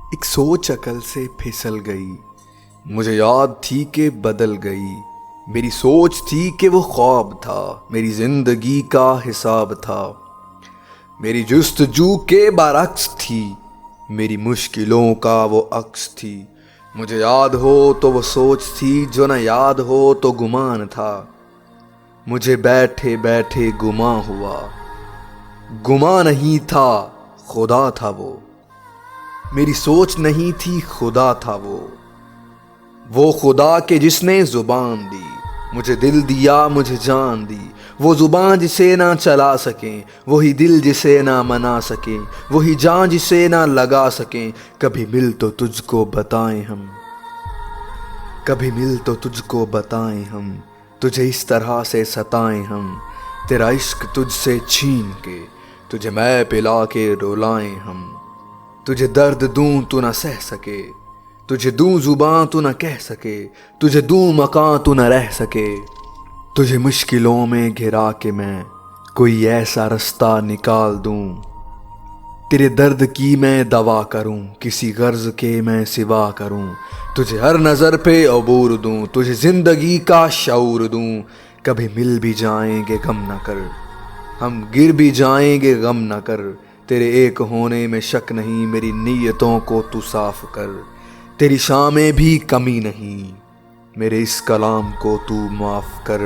एक सोच अकल से फिसल गई, मुझे याद थी कि बदल गई। मेरी सोच थी कि वो ख्वाब था, मेरी जिंदगी का हिसाब था। मेरी जुस्तजू के बरक्स थी, मेरी मुश्किलों का वो अक्स थी। मुझे याद हो तो वो सोच थी, जो न याद हो तो गुमान था। मुझे बैठे बैठे गुमा हुआ, गुमा नहीं था खुदा था वो। मेरी सोच नहीं थी खुदा था वो खुदा के जिसने जुबान दी। मुझे दिल दिया, मुझे जान दी। वो जुबान जिसे ना चला सकें, वही दिल जिसे ना मना सकें, वही जान जिसे ना लगा सकें। कभी मिल तो तुझको बताएं हम, कभी मिल तो तुझको बताएं हम, तुझे इस तरह से सताएं हम। तेरा इश्क तुझसे छीन के, तुझे मैं पिला के रुलाएं हम। तुझे दर्द दूं तू न सह सके, तुझे दूं जुबां तू न कह सके, तुझे दूं मकान तू न रह सके। तुझे मुश्किलों में घिरा के मैं कोई ऐसा रास्ता निकाल दूं। तेरे दर्द की मैं दवा करूं, किसी गर्ज के मैं सिवा करूं। तुझे हर नज़र पे अबूर दूं, तुझे जिंदगी का शऊर दूं। कभी मिल भी जाएंगे गम न कर, हम गिर भी जाएंगे गम न कर। तेरे एक होने में शक नहीं, मेरी नीयतों को तू साफ कर। तेरी शामें भी कमी नहीं, मेरे इस कलाम को तू माफ कर।